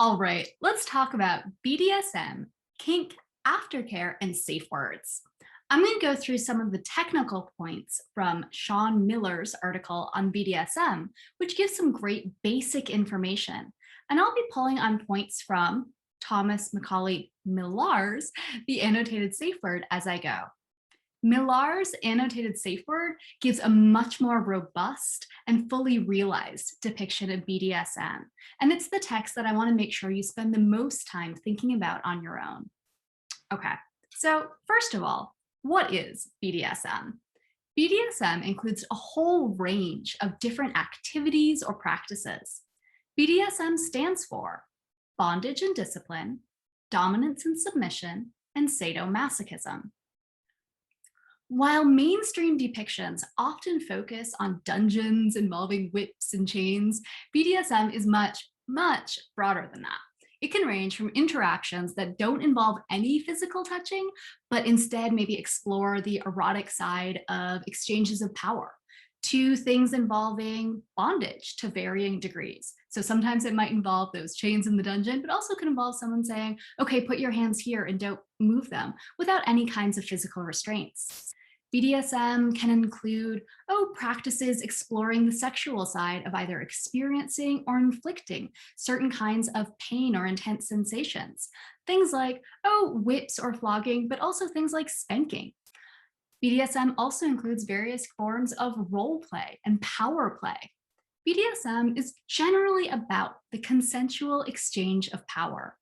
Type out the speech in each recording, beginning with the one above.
All right, let's talk about BDSM, kink, aftercare, and safe words. I'm going to go through some of the technical points from Sean Miller's article on BDSM, which gives some great basic information. And I'll be pulling on points from Thomas Macaulay Millar's The Annotated Safe Word as I go. Millar's annotated safe word gives a much more robust and fully realized depiction of BDSM. And it's the text that I want to make sure you spend the most time thinking about on your own. Okay, so first of all, what is BDSM? BDSM includes a whole range of different activities or practices. BDSM stands for bondage and discipline, dominance and submission, and sadomasochism. While mainstream depictions often focus on dungeons involving whips and chains, BDSM is much, much broader than that. It can range from interactions that don't involve any physical touching, but instead maybe explore the erotic side of exchanges of power, to things involving bondage to varying degrees. So sometimes it might involve those chains in the dungeon, but also could involve someone saying, okay, put your hands here and don't move them without any kinds of physical restraints. BDSM can include, practices exploring the sexual side of either experiencing or inflicting certain kinds of pain or intense sensations. Things like, whips or flogging, but also things like spanking. BDSM also includes various forms of role play and power play. BDSM is generally about the consensual exchange of power.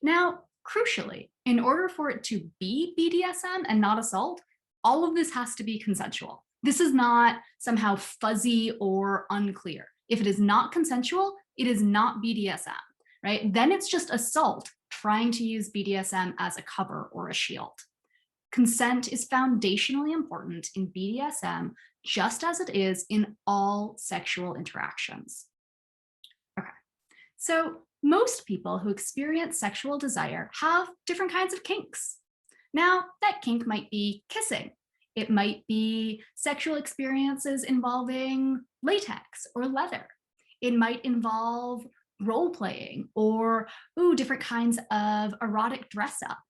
Now, crucially, in order for it to be BDSM and not assault, all of this has to be consensual. This is not somehow fuzzy or unclear. If it is not consensual, it is not BDSM, right? Then it's just assault trying to use BDSM as a cover or a shield. Consent is foundationally important in BDSM, just as it is in all sexual interactions. Okay, so most people who experience sexual desire have different kinds of kinks. Now, that kink might be kissing. It might be sexual experiences involving latex or leather. It might involve role playing or different kinds of erotic dress up.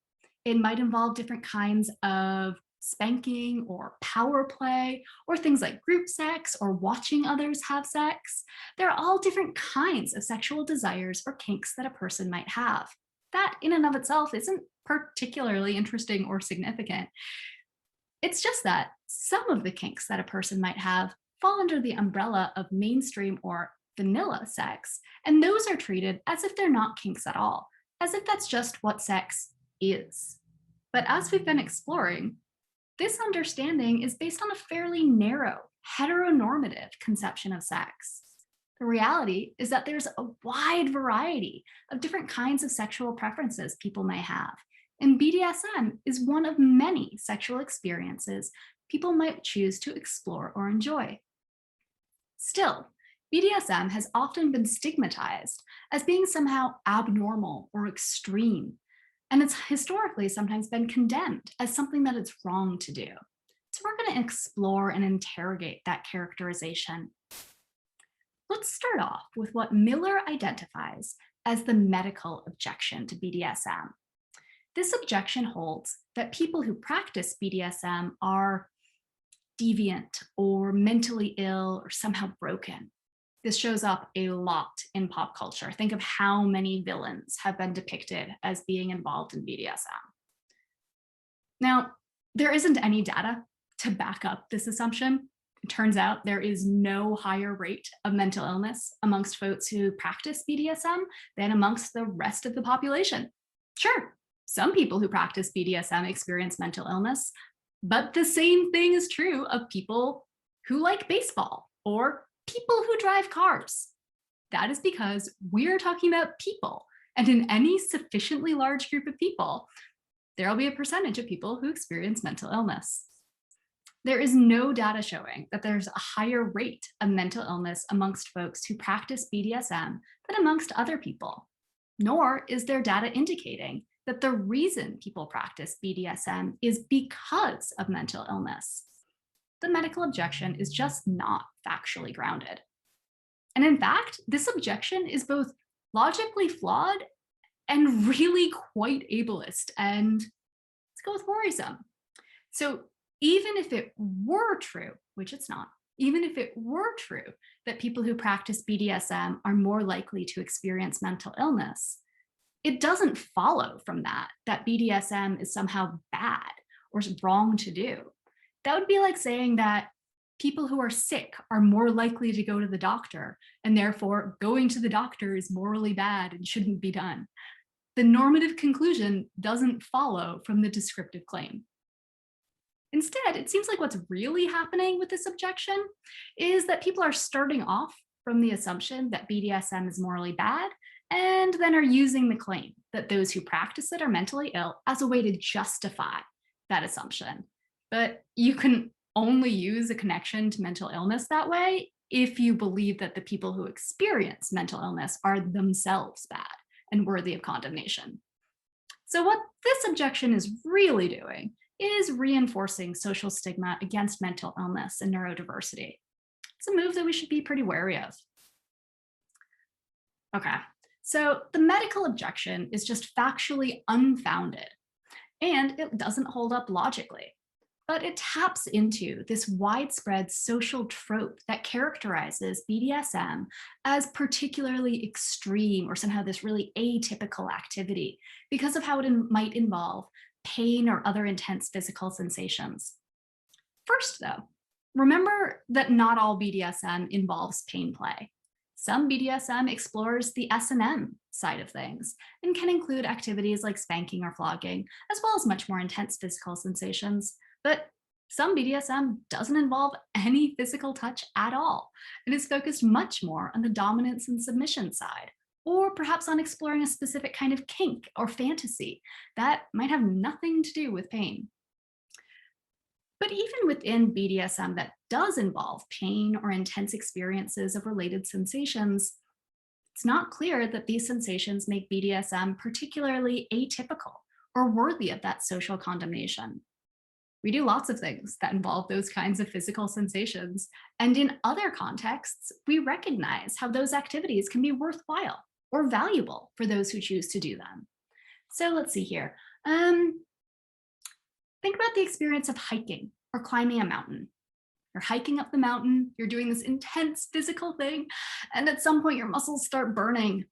It might involve different kinds of spanking or power play or things like group sex or watching others have sex. There are all different kinds of sexual desires or kinks that a person might have. That in and of itself isn't particularly interesting or significant. It's just that some of the kinks that a person might have fall under the umbrella of mainstream or vanilla sex, and those are treated as if they're not kinks at all, as if that's just what sex is. But as we've been exploring, this understanding is based on a fairly narrow, heteronormative conception of sex. The reality is that there's a wide variety of different kinds of sexual preferences people may have, and BDSM is one of many sexual experiences people might choose to explore or enjoy. Still, BDSM has often been stigmatized as being somehow abnormal or extreme, and it's historically sometimes been condemned as something that it's wrong to do. So we're going to explore and interrogate that characterization. Let's start off with what Miller identifies as the medical objection to BDSM. This objection holds that people who practice BDSM are deviant or mentally ill or somehow broken. This shows up a lot in pop culture. Think of how many villains have been depicted as being involved in BDSM. Now, there isn't any data to back up this assumption. It turns out there is no higher rate of mental illness amongst folks who practice BDSM than amongst the rest of the population. Sure, some people who practice BDSM experience mental illness, but the same thing is true of people who like baseball or people who drive cars. That is because we're talking about people, and in any sufficiently large group of people, there will be a percentage of people who experience mental illness. There is no data showing that there's a higher rate of mental illness amongst folks who practice BDSM than amongst other people, nor is there data indicating that the reason people practice BDSM is because of mental illness. The medical objection is just not factually grounded. And in fact, this objection is both logically flawed, and really quite ableist, and let's go with worrisome. So even if it were true, which it's not, even if it were true that people who practice BDSM are more likely to experience mental illness, it doesn't follow from that BDSM is somehow bad or wrong to do. That would be like saying that people who are sick are more likely to go to the doctor, and therefore going to the doctor is morally bad and shouldn't be done. The normative conclusion doesn't follow from the descriptive claim. Instead, it seems like what's really happening with this objection is that people are starting off from the assumption that BDSM is morally bad, and then are using the claim that those who practice it are mentally ill as a way to justify that assumption. But you can only use a connection to mental illness that way if you believe that the people who experience mental illness are themselves bad and worthy of condemnation. So what this objection is really doing is reinforcing social stigma against mental illness and neurodiversity. It's a move that we should be pretty wary of. Okay, so the medical objection is just factually unfounded, and it doesn't hold up logically. But it taps into this widespread social trope that characterizes BDSM as particularly extreme or somehow this really atypical activity because of how it might involve pain or other intense physical sensations. First, though, remember that not all BDSM involves pain play. Some BDSM explores the S&M side of things and can include activities like spanking or flogging, as well as much more intense physical sensations. But some BDSM doesn't involve any physical touch at all and is focused much more on the dominance and submission side, or perhaps on exploring a specific kind of kink or fantasy that might have nothing to do with pain. But even within BDSM that does involve pain or intense experiences of related sensations, it's not clear that these sensations make BDSM particularly atypical or worthy of that social condemnation. We do lots of things that involve those kinds of physical sensations, and in other contexts, we recognize how those activities can be worthwhile or valuable for those who choose to do them. So let's see here. Think about the experience of hiking or climbing a mountain. You're hiking up the mountain, you're doing this intense physical thing, and at some point your muscles start burning.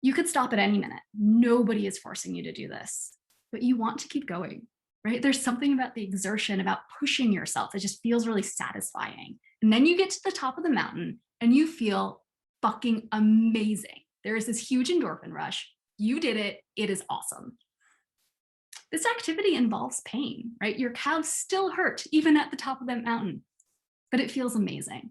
You could stop at any minute. Nobody is forcing you to do this, but you want to keep going, right? There's something about the exertion, about pushing yourself that just feels really satisfying. And then you get to the top of the mountain and you feel fucking amazing. There is this huge endorphin rush. You did it. It is awesome. This activity involves pain, right? Your calves still hurt even at the top of that mountain, but it feels amazing.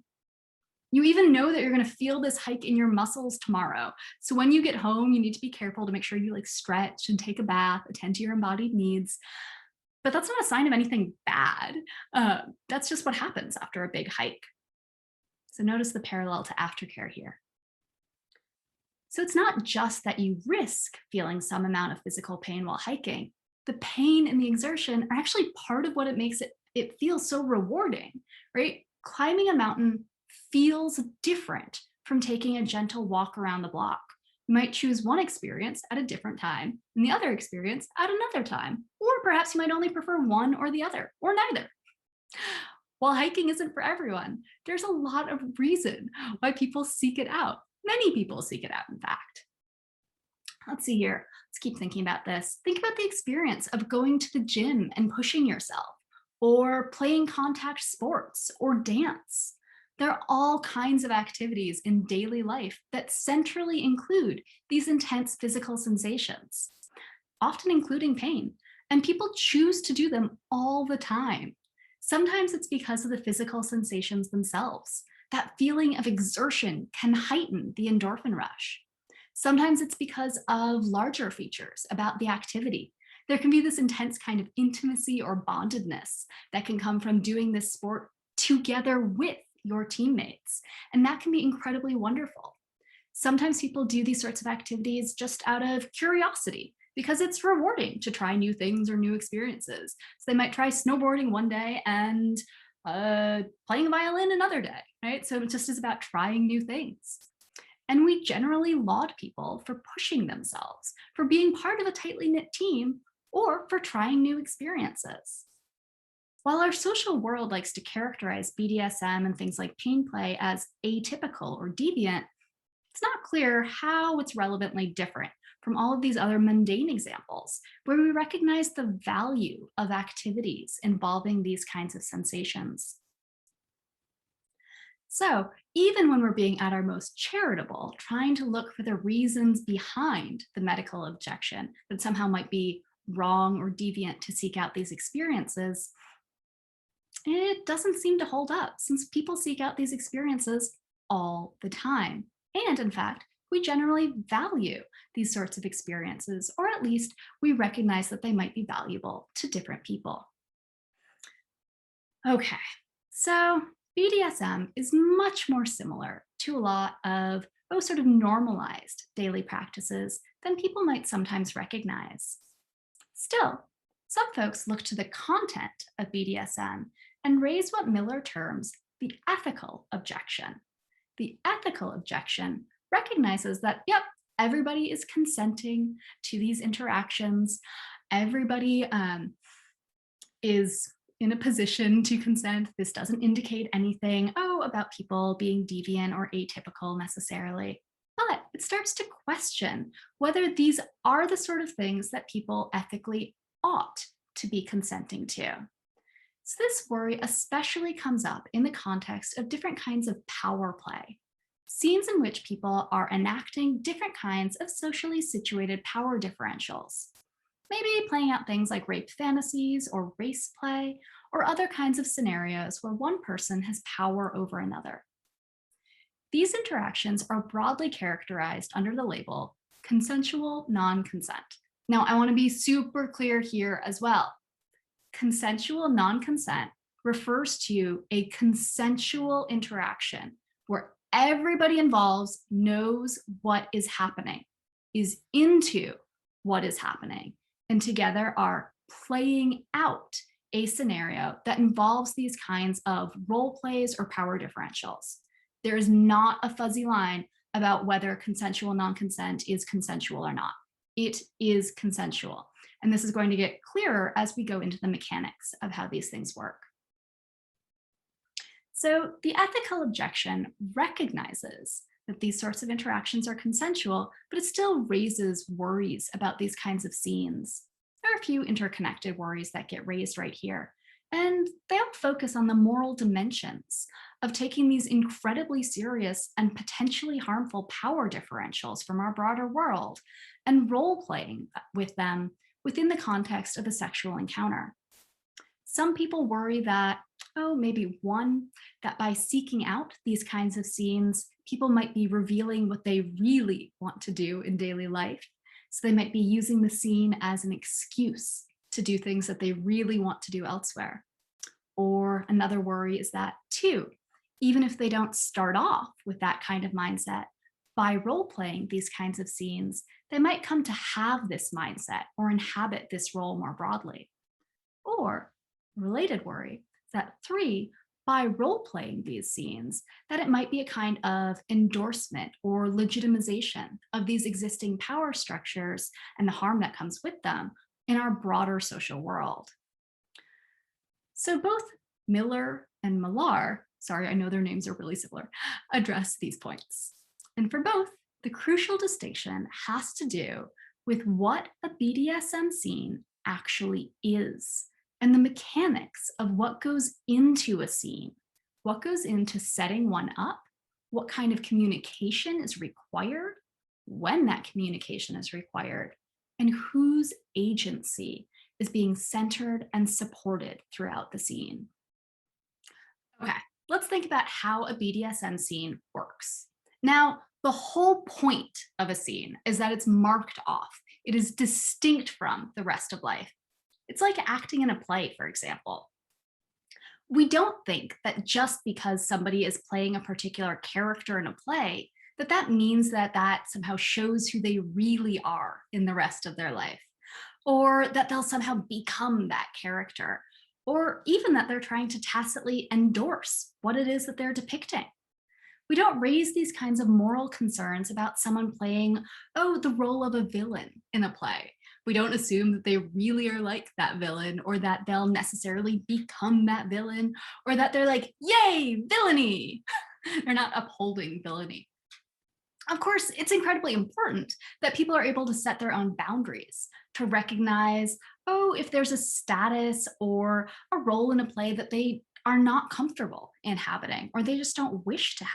You even know that you're going to feel this hike in your muscles tomorrow. So when you get home, you need to be careful to make sure you stretch and take a bath, attend to your embodied needs. But that's not a sign of anything bad. That's just what happens after a big hike. So notice the parallel to aftercare here. So it's not just that you risk feeling some amount of physical pain while hiking. The pain and the exertion are actually part of what it makes it feel so rewarding, right? Climbing a mountain feels different from taking a gentle walk around the block. You might choose one experience at a different time and the other experience at another time, or perhaps you might only prefer one or the other, or neither. While hiking isn't for everyone, there's a lot of reason why people seek it out. Many people seek it out, in fact. Let's see here. Let's keep thinking about this. Think about the experience of going to the gym and pushing yourself, or playing contact sports or dance. There are all kinds of activities in daily life that centrally include these intense physical sensations, often including pain, and people choose to do them all the time. Sometimes it's because of the physical sensations themselves. That feeling of exertion can heighten the endorphin rush. Sometimes it's because of larger features about the activity. There can be this intense kind of intimacy or bondedness that can come from doing this sport together with your teammates, and that can be incredibly wonderful. Sometimes people do these sorts of activities just out of curiosity because it's rewarding to try new things or new experiences. So they might try snowboarding one day and playing a violin another day, right? So it just is about trying new things. And we generally laud people for pushing themselves, for being part of a tightly knit team, or for trying new experiences. While our social world likes to characterize BDSM and things like pain play as atypical or deviant, it's not clear how it's relevantly different from all of these other mundane examples where we recognize the value of activities involving these kinds of sensations. So, even when we're being at our most charitable, trying to look for the reasons behind the medical objection that somehow might be wrong or deviant to seek out these experiences, it doesn't seem to hold up since people seek out these experiences all the time. And in fact, we generally value these sorts of experiences, or at least we recognize that they might be valuable to different people. Okay, so BDSM is much more similar to a lot of those sort of normalized daily practices than people might sometimes recognize. Still, some folks look to the content of BDSM and raise what Miller terms the ethical objection. The ethical objection recognizes that, yep, everybody is consenting to these interactions. Everybody is in a position to consent. This doesn't indicate anything, about people being deviant or atypical necessarily. But it starts to question whether these are the sort of things that people ethically ought to be consenting to. So this worry especially comes up in the context of different kinds of power play, scenes in which people are enacting different kinds of socially situated power differentials. Maybe playing out things like rape fantasies or race play, or other kinds of scenarios where one person has power over another. These interactions are broadly characterized under the label consensual non-consent. Now, I want to be super clear here as well. Consensual non-consent refers to a consensual interaction where everybody involved knows what is happening, is into what is happening, and together are playing out a scenario that involves these kinds of role plays or power differentials. There is not a fuzzy line about whether consensual non-consent is consensual or not. It is consensual. And this is going to get clearer as we go into the mechanics of how these things work. So the ethical objection recognizes that these sorts of interactions are consensual, but it still raises worries about these kinds of scenes. There are a few interconnected worries that get raised right here, and they all focus on the moral dimensions of taking these incredibly serious and potentially harmful power differentials from our broader world and role-playing with them within the context of a sexual encounter. Some people worry that, maybe one, that by seeking out these kinds of scenes, people might be revealing what they really want to do in daily life. So they might be using the scene as an excuse to do things that they really want to do elsewhere. Or another worry is that, two, even if they don't start off with that kind of mindset, by role-playing these kinds of scenes, they might come to have this mindset or inhabit this role more broadly. Or, related worry, that three, by role-playing these scenes, that it might be a kind of endorsement or legitimization of these existing power structures and the harm that comes with them in our broader social world. So both Miller and Millar, sorry, I know their names are really similar, address these points. And for both, the crucial distinction has to do with what a BDSM scene actually is and the mechanics of what goes into a scene, what goes into setting one up, what kind of communication is required, when that communication is required, and whose agency is being centered and supported throughout the scene. Okay, let's think about how a BDSM scene works. Now, the whole point of a scene is that it's marked off. It is distinct from the rest of life. It's like acting in a play, for example. We don't think that just because somebody is playing a particular character in a play, that means that somehow shows who they really are in the rest of their life, or that they'll somehow become that character, or even that they're trying to tacitly endorse what it is that they're depicting. We don't raise these kinds of moral concerns about someone playing, oh, the role of a villain in a play. We don't assume that they really are like that villain, or that they'll necessarily become that villain, or that they're like, yay, villainy. They're not upholding villainy. Of course, it's incredibly important that people are able to set their own boundaries, to recognize, oh, if there's a status or a role in a play that they are not comfortable inhabiting, or they just don't wish to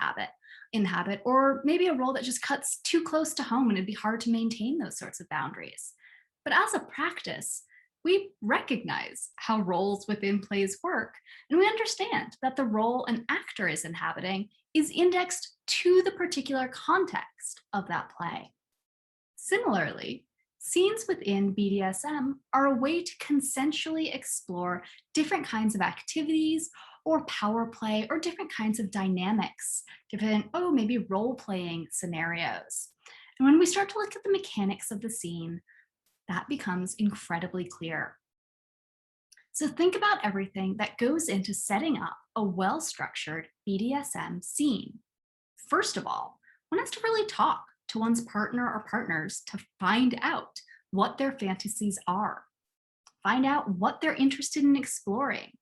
inhabit, or maybe a role that just cuts too close to home and it'd be hard to maintain those sorts of boundaries. But as a practice, we recognize how roles within plays work, and we understand that the role an actor is inhabiting is indexed to the particular context of that play. Similarly, scenes within BDSM are a way to consensually explore different kinds of activities or power play or different kinds of dynamics, different, oh, maybe role-playing scenarios. And when we start to look at the mechanics of the scene, that becomes incredibly clear. So think about everything that goes into setting up a well-structured BDSM scene. First of all, one has to really talk to one's partner or partners to find out what their fantasies are, find out what they're interested in exploring,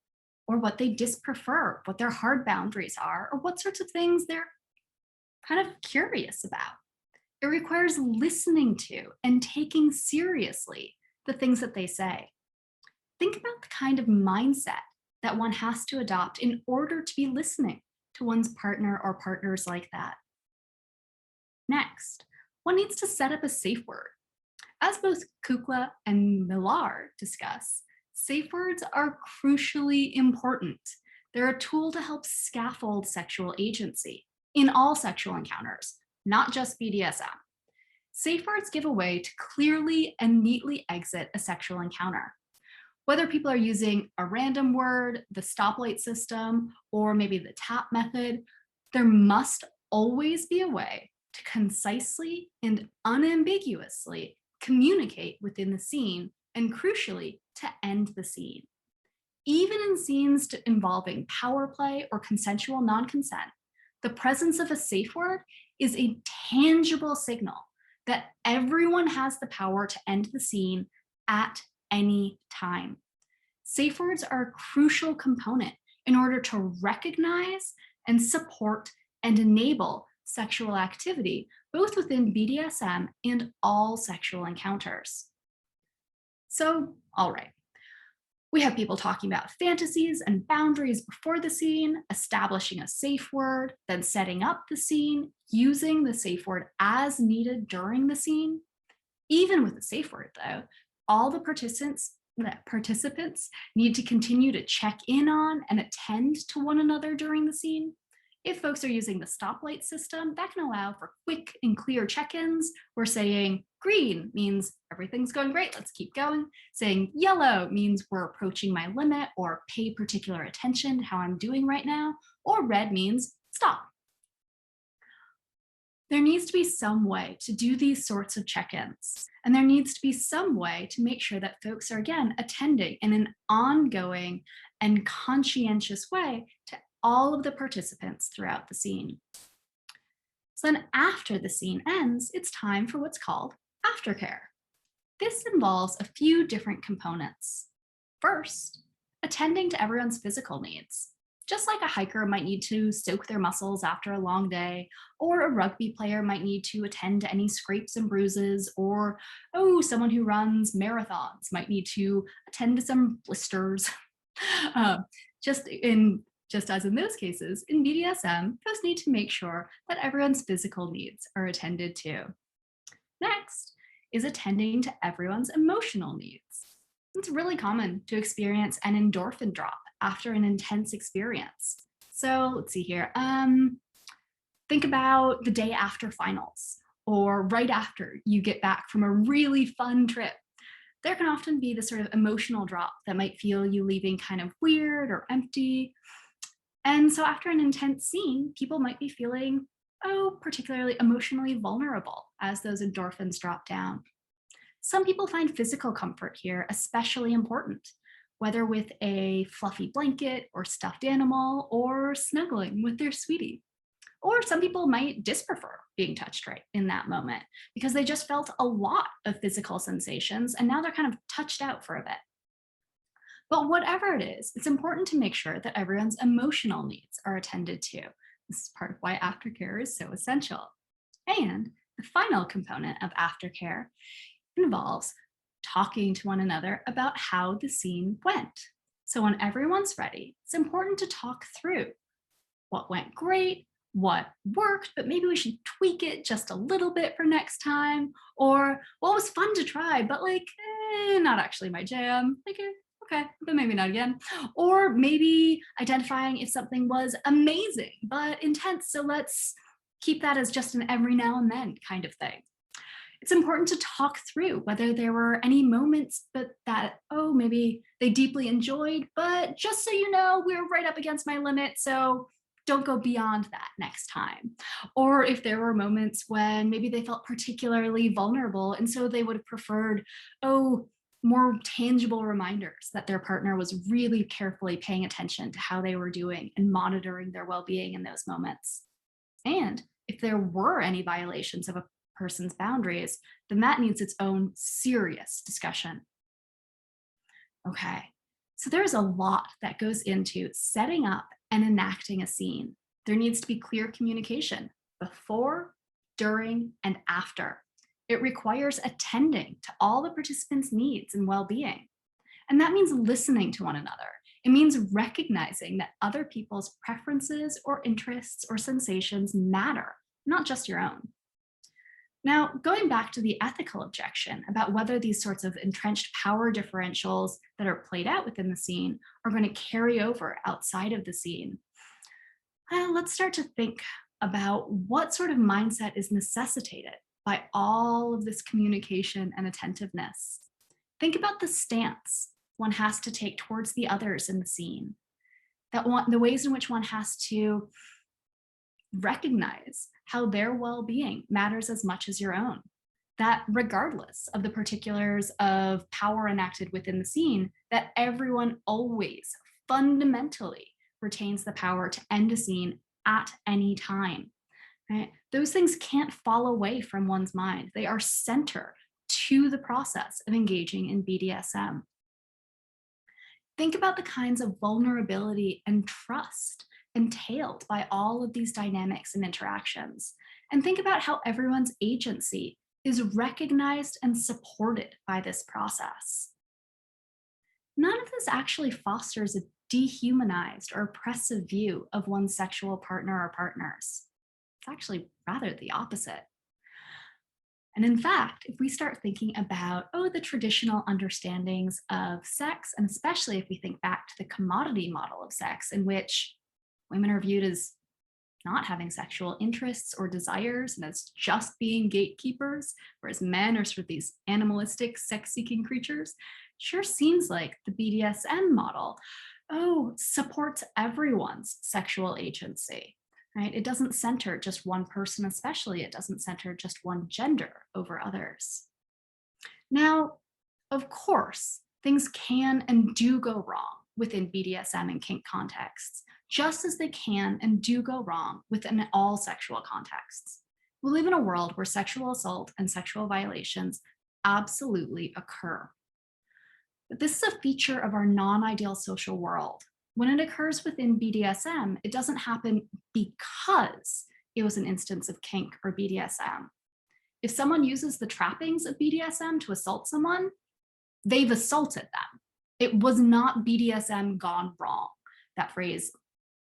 or what they disprefer, what their hard boundaries are, or what sorts of things they're kind of curious about. It requires listening to and taking seriously the things that they say. Think about the kind of mindset that one has to adopt in order to be listening to one's partner or partners like that. Next, one needs to set up a safe word. As both Kukla and Millar discuss, safe words are crucially important. They're a tool to help scaffold sexual agency in all sexual encounters, not just BDSM. Safe words give a way to clearly and neatly exit a sexual encounter. Whether people are using a random word, the stoplight system, or maybe the tap method, there must always be a way to concisely and unambiguously communicate within the scene, and crucially, to end the scene. Even in scenes involving power play or consensual non-consent, the presence of a safe word is a tangible signal that everyone has the power to end the scene at any time. Safe words are a crucial component in order to recognize and support and enable sexual activity, both within BDSM and all sexual encounters. So, all right. We have people talking about fantasies and boundaries before the scene, establishing a safe word, then setting up the scene, using the safe word as needed during the scene. Even with the safe word, though, all the participants need to continue to check in on and attend to one another during the scene. If folks are using the stoplight system, that can allow for quick and clear check-ins. We're saying green means everything's going great, let's keep going. Saying yellow means we're approaching my limit or pay particular attention to how I'm doing right now. Or red means stop. There needs to be some way to do these sorts of check-ins. And there needs to be some way to make sure that folks are, again, attending in an ongoing and conscientious way to all of the participants throughout the scene. So then after the scene ends, it's time for what's called aftercare. This involves a few different components. First, attending to everyone's physical needs. Just like a hiker might need to soak their muscles after a long day, or a rugby player might need to attend to any scrapes and bruises, or, oh, someone who runs marathons might need to attend to some blisters. Just as in those cases, in BDSM, folks need to make sure that everyone's physical needs are attended to. Next is attending to everyone's emotional needs. It's really common to experience an endorphin drop after an intense experience. So let's see here. Think about the day after finals, or right after you get back from a really fun trip. There can often be this sort of emotional drop that might feel you leaving kind of weird or empty. And so after an intense scene, people might be feeling, particularly emotionally vulnerable as those endorphins drop down. Some people find physical comfort here especially important, whether with a fluffy blanket or stuffed animal or snuggling with their sweetie. Or some people might disprefer being touched right in that moment because they just felt a lot of physical sensations and now they're kind of touched out for a bit. But whatever it is, it's important to make sure that everyone's emotional needs are attended to. This is part of why aftercare is so essential. And the final component of aftercare involves talking to one another about how the scene went. So when everyone's ready, it's important to talk through what went great, what worked, but maybe we should tweak it just a little bit for next time, or what was fun to try, but like, not actually my jam. Like, okay, but maybe not again. Or maybe identifying if something was amazing, but intense. So let's keep that as just an every now and then kind of thing. It's important to talk through whether there were any moments but that, oh, maybe they deeply enjoyed, but just so you know, we're right up against my limit. So don't go beyond that next time. Or if there were moments when maybe they felt particularly vulnerable and so they would have preferred, oh, more tangible reminders that their partner was really carefully paying attention to how they were doing and monitoring their well-being in those moments. And if there were any violations of a person's boundaries, then that needs its own serious discussion. Okay, so there's a lot that goes into setting up and enacting a scene. There needs to be clear communication before, during, and after. It requires attending to all the participants' needs and well-being. And that means listening to one another. It means recognizing that other people's preferences or interests or sensations matter, not just your own. Now, going back to the ethical objection about whether these sorts of entrenched power differentials that are played out within the scene are going to carry over outside of the scene, let's start to think about what sort of mindset is necessitated by all of this communication and attentiveness. Think about the stance one has to take towards the others in the scene, the ways in which one has to recognize how their well-being matters as much as your own, that regardless of the particulars of power enacted within the scene, that everyone always fundamentally retains the power to end a scene at any time. Right? Those things can't fall away from one's mind. They are center to the process of engaging in BDSM. Think about the kinds of vulnerability and trust entailed by all of these dynamics and interactions. And think about how everyone's agency is recognized and supported by this process. None of this actually fosters a dehumanized or oppressive view of one's sexual partner or partners. It's actually rather the opposite. And in fact, if we start thinking about, the traditional understandings of sex, and especially if we think back to the commodity model of sex in which women are viewed as not having sexual interests or desires and as just being gatekeepers, whereas men are sort of these animalistic, sex-seeking creatures, sure seems like the BDSM model, supports everyone's sexual agency. Right? It doesn't center just one person, especially it doesn't center just one gender over others. Now, of course, things can and do go wrong within BDSM and kink contexts, just as they can and do go wrong within all sexual contexts. We live in a world where sexual assault and sexual violations absolutely occur. But this is a feature of our non-ideal social world. When it occurs within BDSM, it doesn't happen because it was an instance of kink or BDSM. If someone uses the trappings of BDSM to assault someone, they've assaulted them. It was not BDSM gone wrong. That phrase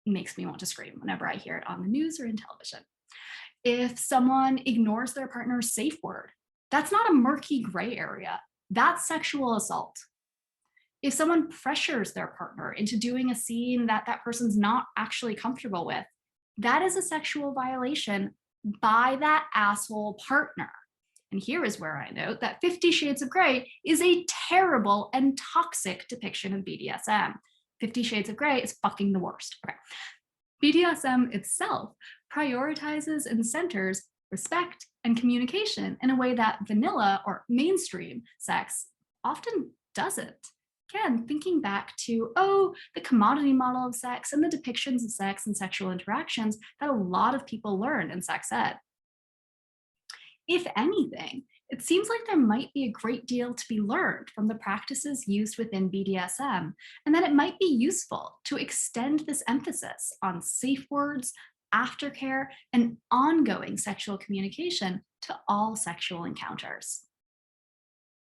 makes me want to scream whenever I hear it on the news or in television. If someone ignores their partner's safe word, that's not a murky gray area. That's sexual assault. If someone pressures their partner into doing a scene that that person's not actually comfortable with, that is a sexual violation by that asshole partner. And here is where I note that 50 Shades of Grey is a terrible and toxic depiction of BDSM. 50 Shades of Grey is fucking the worst. Okay. BDSM itself prioritizes and centers respect and communication in a way that vanilla or mainstream sex often doesn't. Again, thinking back to, oh, the commodity model of sex and the depictions of sex and sexual interactions that a lot of people learn in sex ed. If anything, it seems like there might be a great deal to be learned from the practices used within BDSM, and that it might be useful to extend this emphasis on safe words, aftercare, and ongoing sexual communication to all sexual encounters.